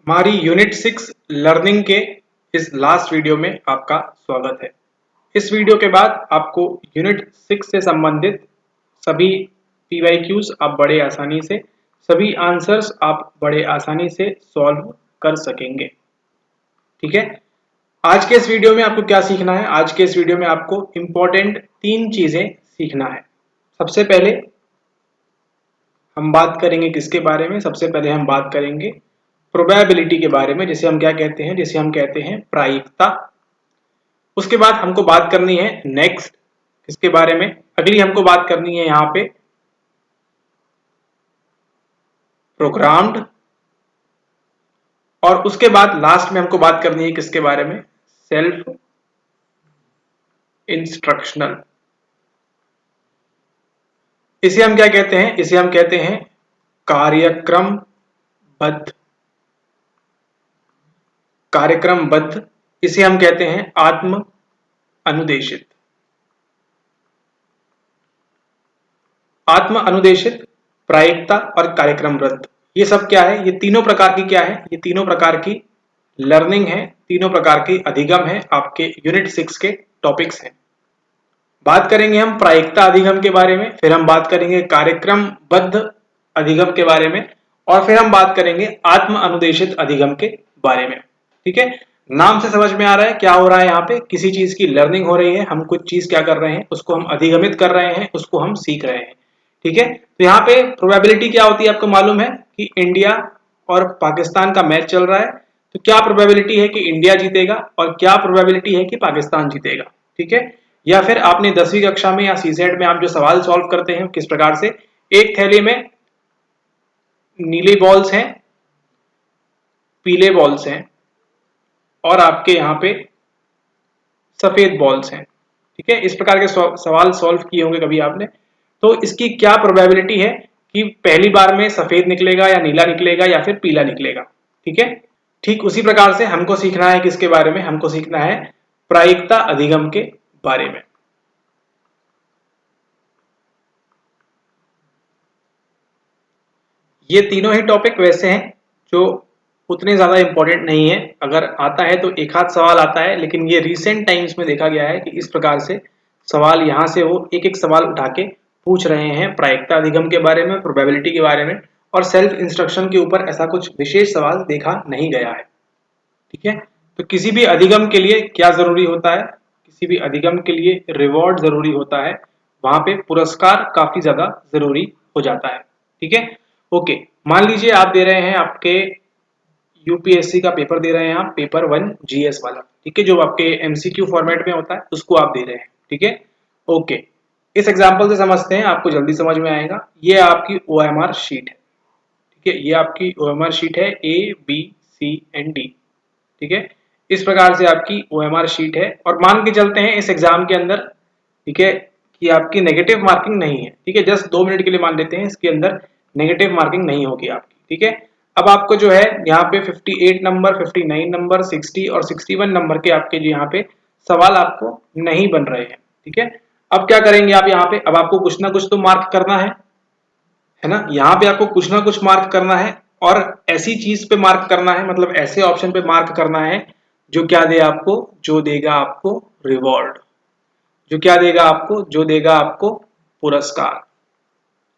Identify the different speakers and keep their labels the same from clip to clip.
Speaker 1: हमारी unit 6 learning के इस लास्ट वीडियो में आपका स्वागत है। इस वीडियो के बाद आपको यूनिट 6 से संबंधित सभी PYQs आप बड़े आसानी से, सभी आंसर्स आप बड़े आसानी से सॉल्व कर सकेंगे। ठीक है, आज के इस वीडियो में आपको क्या सीखना है? आज के इस वीडियो में आपको इम्पोर्टेंट 3 चीजें सीखना है। सबसे पहले हम बात करेंगे किसके बारे में? सबसे पहले हम बात करेंगे प्रोबेबिलिटी के बारे में, जिसे हम क्या कहते हैं? जिसे हम कहते हैं प्रायिकता। उसके बाद हमको बात करनी है नेक्स्ट किसके बारे में? अगली हमको बात करनी है यहाँ पे प्रोग्राम्ड, और उसके बाद लास्ट में हमको बात करनी है किसके बारे में? Self instructional. इसे हम क्या कहते हैं? इसे हम कहते हैं कार्यक्रमबद्ध। कार्यक्रमबद्ध, इसे हम कहते हैं आत्म अनुदेशित। आत्म अनुदेशित, प्रायिकता और कार्यक्रमबद्ध, ये सब क्या है? ये तीनों प्रकार की क्या है? ये तीनों प्रकार की लर्निंग है, तीनों प्रकार की अधिगम है, आपके यूनिट 6 के टॉपिक्स हैं। बात करेंगे हम प्रायिकता अधिगम के बारे में, फिर हम बात करेंगे कार्यक्रमबद्ध अधिगम के बारे में, और फिर हम बात करेंगे आत्म अनुदेशित अधिगम के बारे में। ठीक है, नाम से समझ में आ रहा है क्या हो रहा है? यहाँ पे किसी चीज की लर्निंग हो रही है, हम कुछ चीज क्या कर रहे हैं? उसको हम अधिगमित कर रहे हैं, उसको हम सीख रहे हैं। ठीक है, तो यहाँ पे प्रोबेबिलिटी क्या होती है? आपको मालूम है कि इंडिया और पाकिस्तान का मैच चल रहा है, तो क्या प्रोबेबिलिटी है कि इंडिया जीतेगा और क्या प्रोबेबिलिटी है कि पाकिस्तान जीतेगा? ठीक है, या फिर आपने 10वीं कक्षा में या सीसेट में आप जो सवाल सॉल्व करते हैं किस प्रकार से, एक थैली में नीले बॉल्स हैं, पीले बॉल्स हैं, और आपके यहाँ पे सफेद बॉल्स हैं। ठीक है, इस प्रकार के सवाल सॉल्व किए होंगे कभी आपने। तो इसकी क्या प्रोबेबिलिटी है कि पहली बार में सफेद निकलेगा या नीला निकलेगा या फिर पीला निकलेगा? ठीक है, ठीक उसी प्रकार से हमको सीखना है किसके बारे में? हमको सीखना है प्रायिकता अधिगम के बारे में। ये तीनों ही टॉपिक वैसे हैं जो उतने ज्यादा इंपॉर्टेंट नहीं है, अगर आता है तो एक आध सवाल आता है, लेकिन ये रिसेंट टाइम्स में देखा गया है कि इस प्रकार से सवाल यहाँ से वो एक एक सवाल उठा के पूछ रहे हैं प्रायिकता अधिगम के बारे में, प्रोबेबिलिटी के बारे में, और सेल्फ इंस्ट्रक्शन के ऊपर ऐसा कुछ विशेष सवाल देखा नहीं गया है। ठीक है, तो किसी भी अधिगम के लिए क्या जरूरी होता है? किसी भी अधिगम के लिए रिवॉर्ड जरूरी होता है, वहां पे पुरस्कार काफी ज्यादा जरूरी हो जाता है। ठीक है, ओके, मान लीजिए आप दे रहे हैं, आपके यूपीएससी का पेपर दे रहे हैं आप, पेपर 1 जीएस वाला। ठीक है, जो आपके एमसीक्यू फॉर्मेट में होता है उसको आप दे रहे हैं। ठीक है, ओके, इस एग्जांपल से समझते हैं, आपको जल्दी समझ में आएगा। ये आपकी ओएमआर शीट है। ठीक है, ये आपकी ओएमआर शीट है, A B C and D. ठीक है, इस प्रकार से आपकी ओएमआर शीट है, और मान के चलते हैं इस एग्जाम के अंदर, ठीक है, कि आपकी नेगेटिव मार्किंग नहीं है। ठीक है, जस्ट 2 मिनट के लिए मान लेते हैं इसके अंदर नेगेटिव मार्किंग नहीं होगी आपकी। ठीक है, अब आपको जो है यहाँ पे 58 नंबर, 59 नंबर, 60 और 61 नंबर के आपके जो यहाँ पे सवाल आपको नहीं बन रहे हैं। ठीक है, अब क्या करेंगे आप यहाँ पे? अब आपको कुछ ना कुछ तो मार्क करना है ना? यहाँ पे आपको कुछ ना कुछ मार्क करना है, और ऐसी चीज पे मार्क करना है, मतलब ऐसे ऑप्शन पे मार्क करना है जो क्या दे आपको? जो देगा आपको रिवॉर्ड, जो क्या देगा आपको? जो देगा आपको पुरस्कार।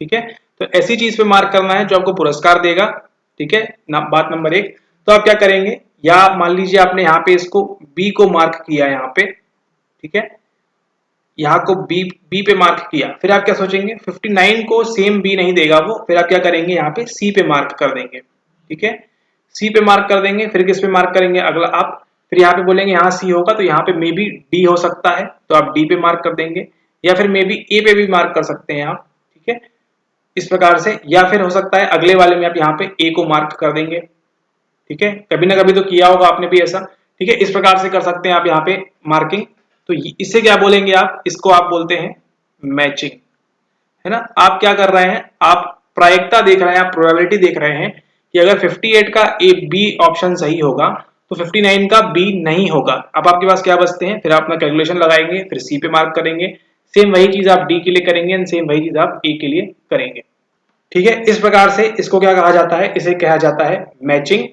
Speaker 1: ठीक है, तो ऐसी चीज पे मार्क करना है जो आपको पुरस्कार देगा। ठीक है ना, बात नंबर 1। तो आप क्या करेंगे? या मान लीजिए आपने यहाँ पे इसको बी को मार्क किया यहाँ पे। ठीक है, यहाँ को बी पे मार्क किया, फिर आप क्या सोचेंगे? 59 को सेम बी नहीं देगा वो, फिर आप क्या करेंगे? यहाँ पे सी पे मार्क कर देंगे। ठीक है, सी पे मार्क कर देंगे, फिर किस पे मार्क करेंगे? अगला आप फिर यहाँ पे बोलेंगे यहाँ सी होगा, तो यहाँ पे मे बी डी हो सकता है, तो आप डी पे मार्क कर देंगे, या फिर मे बी ए पे भी मार्क कर सकते हैं आप। ठीक है, इस प्रकार से, या फिर हो सकता है अगले वाले में आप यहाँ पे ए को मार्क कर देंगे। ठीक है, कभी ना कभी तो किया होगा आपने भी ऐसा। ठीक है, इस प्रकार से कर सकते हैं आप यहाँ पे मार्किंग। तो इससे क्या बोलेंगे आप? इसको आप बोलते हैं मैचिंग, है ना? आप क्या कर रहे हैं? आप प्रायिकता देख रहे हैं, आप प्रोबेबिलिटी देख रहे हैं कि अगर 58 का ए बी ऑप्शन सही होगा तो 59 का बी नहीं होगा। अब आपके पास क्या बचते हैं? फिर आप अपना कैलकुलेशन लगाएंगे, फिर सी पे मार्क करेंगे, सेम वही चीज आप डी के लिए करेंगे एंड सेम वही चीज आप ए के लिए करेंगे। ठीक है, इस प्रकार से इसको क्या कहा जाता है? इसे कहा जाता है मैचिंग।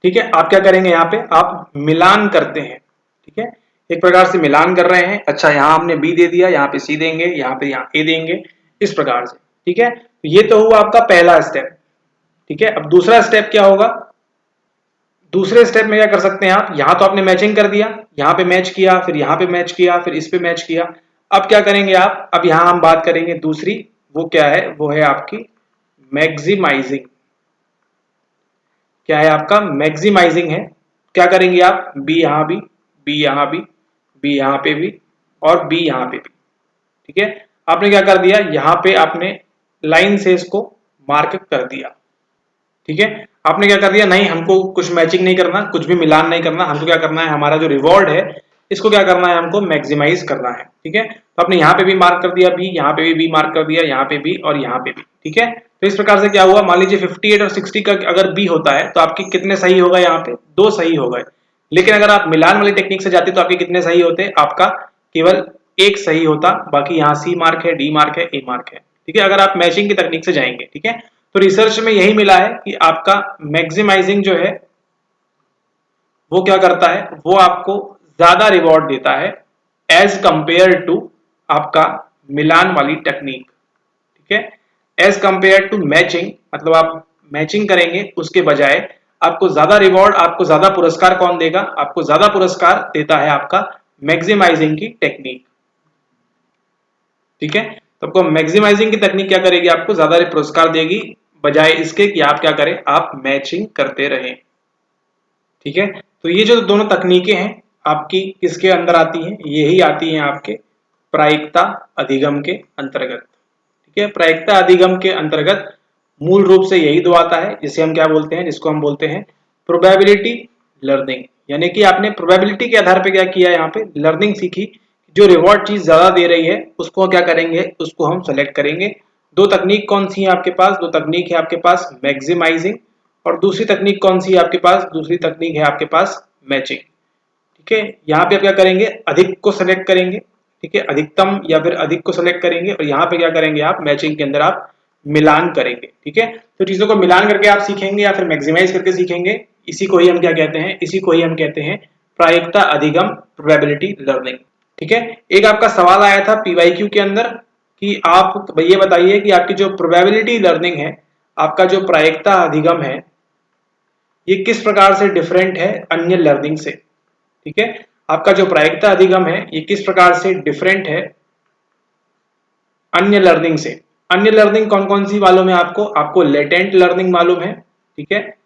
Speaker 1: ठीक है, आप क्या करेंगे यहाँ पे, आप मिलान करते हैं। ठीक है, एक प्रकार से मिलान कर रहे हैं। अच्छा, यहाँ हमने बी दे दिया, यहाँ पे सी देंगे, यहाँ पे यहाँ ए देंगे, इस प्रकार से। ठीक है, ये तो हुआ आपका पहला स्टेप। ठीक है, अब दूसरा स्टेप क्या होगा, दूसरे स्टेप में क्या कर सकते हैं आप, यहां तो आपने मैचिंग कर दिया, यहां पे मैच किया, फिर यहां पे मैच किया, फिर इस पे मैच किया। अब क्या करेंगे आप, अब यहां हम बात करेंगे दूसरी, वो क्या है, वो है आपकी मैक्सिमाइजिंग। क्या है आपका, मैक्सिमाइजिंग है। क्या करेंगे आप, बी यहां भी, बी यहां भी, बी यहां पे भी, और बी यहां पे भी। ठीक है, आपने क्या कर दिया, यहां पे आपने लाइन से इसको मार्क कर दिया। ठीक है, आपने क्या कर दिया, नहीं हमको कुछ मैचिंग नहीं करना, कुछ भी मिलान नहीं करना, हमको क्या करना है, हमारा जो रिवॉर्ड है इसको क्या करना है, हमको मैक्सिमाइज करना है। ठीक है, तो आपने यहाँ पे भी मार्क कर दिया बी, यहाँ पे भी बी मार्क कर दिया, यहाँ पे भी और यहाँ पे भी। ठीक है, तो इस प्रकार से क्या हुआ, मान लीजिए 58 और 60 का अगर बी होता है तो आपकी कितने सही होगा, यहाँ पे 2 सही हो गए। लेकिन अगर आप मिलान वाली टेक्निक से जाते तो आपके कितने सही होते, आपका केवल 1 सही होता, बाकी यहाँ सी मार्क है, डी मार्क है, ए मार्क है। ठीक है, अगर आप मैचिंग की तकनीक से जाएंगे। ठीक है, तो रिसर्च में यही मिला है कि आपका मैक्सिमाइजिंग जो है वो क्या करता है, वो आपको ज्यादा रिवॉर्ड देता है एज कंपेयर टू आपका मिलान वाली टेक्निक। ठीक है, एज कंपेयर टू मैचिंग, मतलब आप मैचिंग करेंगे उसके बजाय आपको ज्यादा रिवॉर्ड, आपको ज्यादा पुरस्कार कौन देगा, आपको ज्यादा पुरस्कार देता है आपका मैक्सिमाइजिंग की टेक्निक। ठीक है, तो आपको मैक्सिमाइजिंग की तकनीक क्या करेगी, आपको ज्यादा पुरस्कार देगी, बजाय इसके कि आप क्या करें, आप मैचिंग करते रहें। ठीक है, तो ये जो दोनों तकनीकें हैं आपकी किसके अंदर आती हैं, यही आती हैं आपके प्रायिकता अधिगम के अंतर्गत। ठीक है, प्रायिकता अधिगम के अंतर्गत मूल रूप से यही दो आता है, जिसे हम क्या बोलते हैं, जिसको हम बोलते हैं प्रोबेबिलिटी लर्निंग। यानी कि आपने प्रोबेबिलिटी के आधार पे क्या किया, यहाँ पे लर्निंग सीखी, जो रिवॉर्ड चीज ज्यादा दे रही है उसको क्या करेंगे, उसको हम सेलेक्ट करेंगे। दो तकनीक कौन सी है आपके पास, दो तकनीक है आपके पास मैक्सिमाइजिंग, और दूसरी तकनीक कौन सी है आपके पास, दूसरी तकनीक है आपके पास मैचिंग। ठीक है, यहाँ पे आप क्या करेंगे, अधिक को सेलेक्ट करेंगे। ठीक है, अधिकतम या फिर अधिक को सेलेक्ट करेंगे, और यहाँ पे क्या करेंगे आप मैचिंग के अंदर आप मिलान करेंगे। ठीक है, तो चीजों को मिलान करके आप सीखेंगे या फिर मैक्सिमाइज करके सीखेंगे, इसी को ही हम क्या कहते हैं, इसी को ही हम कहते हैं प्रायिकता अधिगम, प्रोबेबिलिटी लर्निंग। ठीक है, एक आपका सवाल आया था पीवाईक्यू के अंदर कि आप ये बताइए कि आपकी जो प्रोबेबिलिटी लर्निंग है, आपका जो प्रायिकता अधिगम है, ये किस प्रकार से डिफरेंट है अन्य लर्निंग से। ठीक है, आपका जो प्रायिकता अधिगम है ये किस प्रकार से डिफरेंट है अन्य लर्निंग से। अन्य लर्निंग कौन कौन सी मालूम है आपको, आपको लेटेंट लर्निंग मालूम है। ठीक है,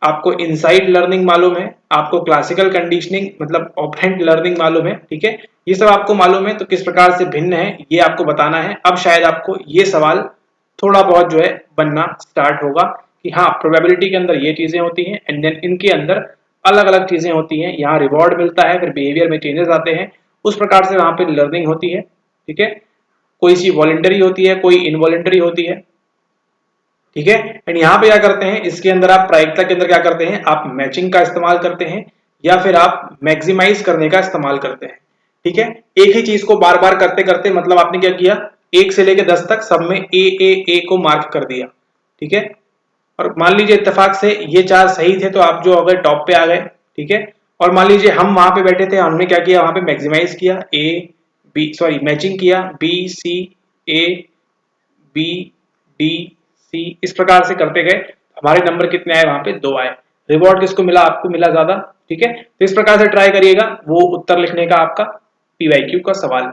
Speaker 1: आपको इनसाइट लर्निंग मालूम है, आपको क्लासिकल कंडीशनिंग मतलब ऑपरेंट लर्निंग मालूम है। ठीक है, ये सब आपको मालूम है, तो किस प्रकार से भिन्न है ये आपको बताना है। अब शायद आपको ये सवाल थोड़ा बहुत जो है बनना स्टार्ट होगा कि हाँ, प्रोबेबिलिटी के अंदर ये चीजें होती हैं एंड देन इनके अंदर अलग अलग चीजें होती हैं, यहाँ रिवॉर्ड मिलता है, फिर बिहेवियर में चेंजेस आते हैं, उस प्रकार से वहां पे लर्निंग होती है। ठीक है, कोई सी वॉलंटरी होती है, कोई इनवॉलंटरी होती है। ठीक है, एंड यहाँ पे क्या करते हैं, इसके अंदर आप प्रायिकता के अंदर क्या करते हैं, आप मैचिंग का इस्तेमाल करते हैं या फिर आप मैक्सिमाइज करने का इस्तेमाल करते हैं। ठीक है, एक ही चीज को बार बार करते करते मतलब आपने क्या किया, 1 से लेकर 10 तक सब में ए को मार्क कर दिया। ठीक है, और मान लीजिए इत्तेफाक से ये 4 सही थे तो आप जो अगर टॉप पे आ गए। ठीक है, और मान लीजिए हम वहां पे बैठे थे, हमने क्या किया, वहां पे मैक्सिमाइज किया, मैचिंग किया B C A B D C, इस प्रकार से करते गए, हमारे नंबर कितने आए, वहां पे 2 आए। रिवॉर्ड किसको मिला, आपको मिला ज्यादा। ठीक है, तो इस प्रकार से ट्राई करिएगा वो उत्तर लिखने का आपका पीवाईक्यू का सवाल।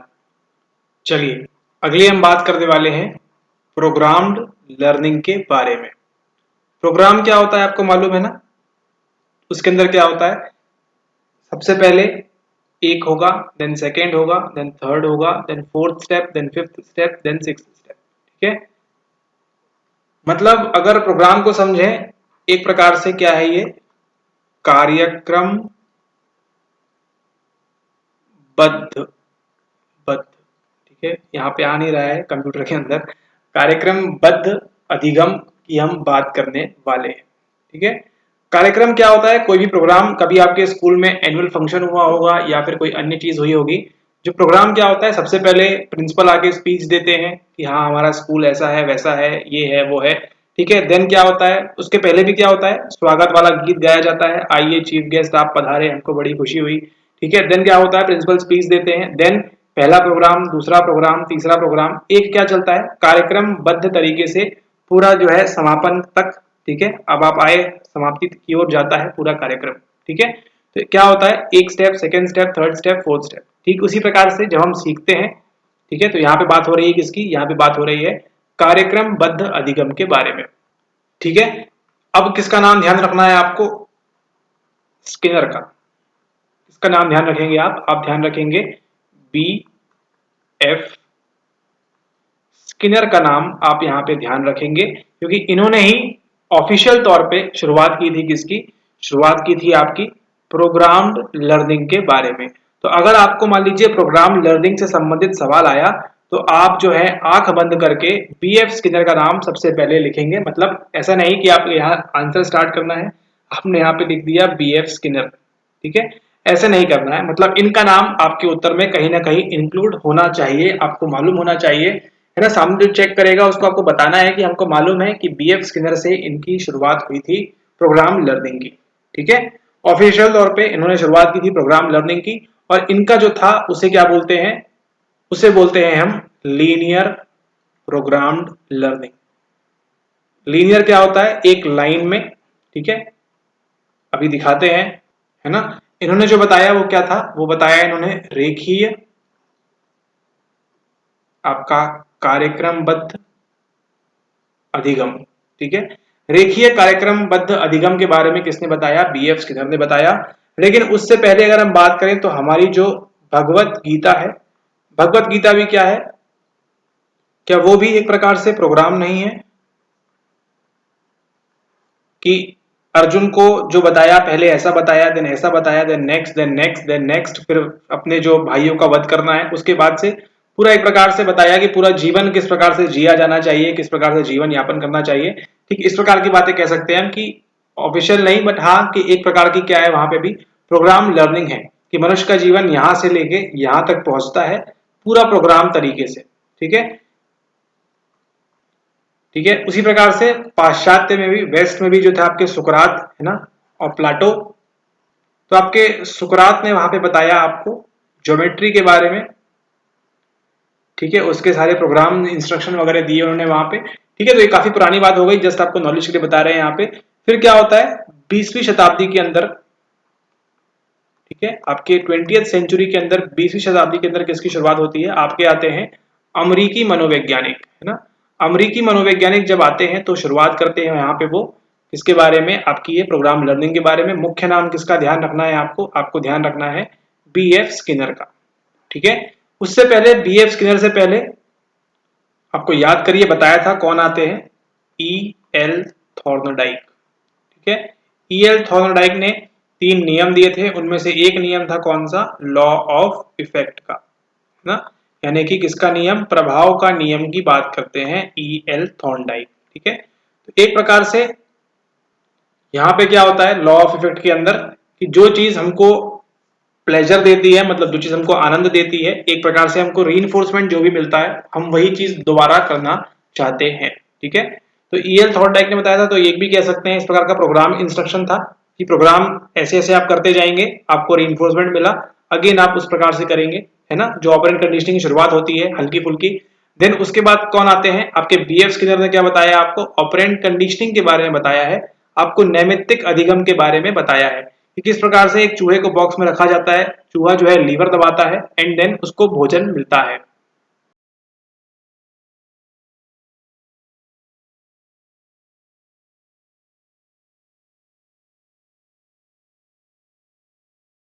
Speaker 1: चलिए अगली हम बात करने वाले हैं प्रोग्राम्ड लर्निंग के बारे में। प्रोग्राम क्या होता है आपको मालूम है ना, उसके अंदर क्या होता है, सबसे पहले एक होगा, देन सेकेंड होगा, देन थर्ड होगा, then fourth step, then fifth step, then sixth step. ठीक है, मतलब अगर प्रोग्राम को समझें एक प्रकार से क्या है, ये कार्यक्रम बद्ध बद्ध। ठीक है, यहाँ पे आ नहीं रहा है कंप्यूटर के अंदर, कार्यक्रम बद्ध अधिगम की हम बात करने वाले हैं। ठीक है, कार्यक्रम क्या होता है, कोई भी प्रोग्राम, कभी आपके स्कूल में एनुअल फंक्शन हुआ होगा या फिर कोई अन्य चीज हुई होगी। जो प्रोग्राम क्या होता है, सबसे पहले प्रिंसिपल आके स्पीच देते हैं कि हाँ हमारा स्कूल ऐसा है वैसा है, ये है वो है, ठीक है। देन क्या होता है, उसके पहले भी क्या होता है, स्वागत वाला गीत गाया जाता है, आइए चीफ गेस्ट आप पधारे, हमको बड़ी खुशी हुई। ठीक है। देन क्या होता है, प्रिंसिपल स्पीच देते हैं। देन पहला प्रोग्राम, दूसरा प्रोग्राम, तीसरा प्रोग्राम, एक क्या चलता है, कार्यक्रमबद्ध तरीके से पूरा जो है समापन तक। ठीक है। अब आप आए, समाप्ति की ओर जाता है पूरा कार्यक्रम। ठीक है। तो क्या होता है, एक step, second step, third step, fourth step. ठीक उसी प्रकार से जब हम सीखते हैं, ठीक है, तो यहाँ पे बात हो रही है किसकी, यहाँ पे बात हो रही है कार्यक्रमबद्ध अधिगम के बारे में। ठीक है। अब किसका नाम ध्यान रखना है आपको, स्किनर का। इसका नाम ध्यान रखेंगे आप ध्यान रखेंगे बी एफ स्किनर का नाम आप यहाँ पे ध्यान रखेंगे, क्योंकि इन्होंने ही ऑफिशियल तौर पे शुरुआत की थी किसकी, शुरुआत की थी आपकी प्रोग्राम्ड लर्निंग के बारे में। तो अगर आपको मान लीजिए प्रोग्राम लर्निंग से संबंधित सवाल आया, तो आप जो है आंख बंद करके बीएफ स्किनर का नाम सबसे पहले लिखेंगे। मतलब ऐसा नहीं कि आप यहाँ आंसर स्टार्ट करना है, आपने यहाँ पे लिख दिया बीएफ स्किनर। ठीक है, ऐसे नहीं करना है। मतलब इनका नाम आपके उत्तर में कहीं ना कहीं इंक्लूड होना चाहिए, आपको मालूम होना चाहिए, है ना। सामने जो चेक करेगा उसको आपको बताना है कि हमको मालूम है कि बीएफ स्किनर से इनकी शुरुआत हुई थी प्रोग्राम लर्निंग की। ठीक है, ऑफिशियल तौर पे इन्होंने शुरुआत की थी प्रोग्राम लर्निंग की, और इनका जो था उसे क्या बोलते हैं, उसे बोलते हैं हम लीनियर प्रोग्राम्ड लर्निंग। लीनियर क्या होता है, एक लाइन में। ठीक है, अभी दिखाते हैं, है ना। इन्होंने जो बताया वो क्या था, वो बताया इन्होंने रेखीय आपका कार्यक्रमबद्ध अधिगम। ठीक है, रेखीय कार्यक्रमबद्ध अधिगम के बारे में किसने बताया, बीएफ स्किनर ने बताया। लेकिन उससे पहले अगर हम बात करें तो हमारी जो भगवत गीता है, भगवत गीता भी क्या है, क्या वो भी एक प्रकार से प्रोग्राम नहीं है कि अर्जुन को जो बताया, पहले ऐसा बताया, देन ऐसा बताया, then next, then next, then next, फिर अपने जो भाइयों का वध करना है, उसके बाद से पूरा एक प्रकार से बताया कि पूरा जीवन किस प्रकार से जिया जाना चाहिए, किस प्रकार से जीवन यापन करना चाहिए। ठीक इस प्रकार की बातें कह सकते हैं हम कि ऑफिशियल नहीं, बट हाँ कि एक प्रकार की क्या है, वहां पे भी प्रोग्राम लर्निंग है कि मनुष्य का जीवन यहां से लेके यहां तक पहुंचता है पूरा प्रोग्राम तरीके से। ठीक है, ठीक है। उसी प्रकार से पाश्चात्य में भी, वेस्ट में भी जो था आपके सुकरात, है ना, और प्लाटो। तो आपके सुकरात ने वहां पे बताया आपको ज्योमेट्री के बारे में। ठीक है, उसके सारे प्रोग्राम इंस्ट्रक्शन वगैरह दिए उन्होंने वहां पे। ठीक है, तो ये काफी पुरानी बात हो गई, जस्ट आपको नॉलेज के लिए बता रहे हैं यहाँ पे। फिर क्या होता है 20वीं शताब्दी के अंदर, ठीक है, आपके 20th सेंचुरी के अंदर, 20वीं शताब्दी के अंदर किसकी शुरुआत होती है, आपके आते हैं अमरीकी मनोवैज्ञानिक, है ना। अमरीकी मनोवैज्ञानिक जब आते हैं तो शुरुआत करते हैं यहाँ पे वो किसके बारे में, आपकी ये प्रोग्राम लर्निंग के बारे में। मुख्य नाम किसका ध्यान रखना है आपको ध्यान रखना है बीएफ स्किनर का। ठीक है, उससे पहले बीएफ स्किनर से पहले आपको याद करिए बताया था कौन आते हैं, ई एल थॉर्नडाइक। ठीक है, ई एल थॉर्नडाइक ने 3 नियम दिए थे, उनमें से एक नियम था कौन सा, लॉ ऑफ इफेक्ट का, है ना, यानी कि किसका नियम, प्रभाव का नियम की बात करते हैं ई एल थॉर्नडाइक। ठीक है, तो एक प्रकार से यहाँ पे क्या होता है लॉ ऑफ इफेक्ट के अंदर कि जो चीज हमको प्लेजर देती है, मतलब जो चीज हमको आनंद देती है, एक प्रकार से हमको रीइंफोर्समेंट जो भी मिलता है, हम वही चीज दोबारा करना चाहते हैं। ठीक है, तो ई एल थॉर्नडाइक ने बताया था, तो ये भी कह सकते हैं इस प्रकार का प्रोग्राम इंस्ट्रक्शन था कि प्रोग्राम ऐसे ऐसे आप करते जाएंगे, आपको रीइंफोर्समेंट मिला, अगेन आप उस प्रकार से करेंगे, है ना। जो ऑपरेंट कंडीशनिंग की शुरुआत होती है हल्की फुल्की। देन उसके बाद कौन आते हैं आपके बीएफ स्किनर ने क्या बताया आपको, ऑपरेंट कंडीशनिंग के बारे में बताया है, आपको नैमित्तिक अधिगम के बारे में बताया है कि किस प्रकार से एक चूहे को बॉक्स में रखा जाता है, चूहा जो है लीवर दबाता है एंड देन उसको भोजन मिलता है।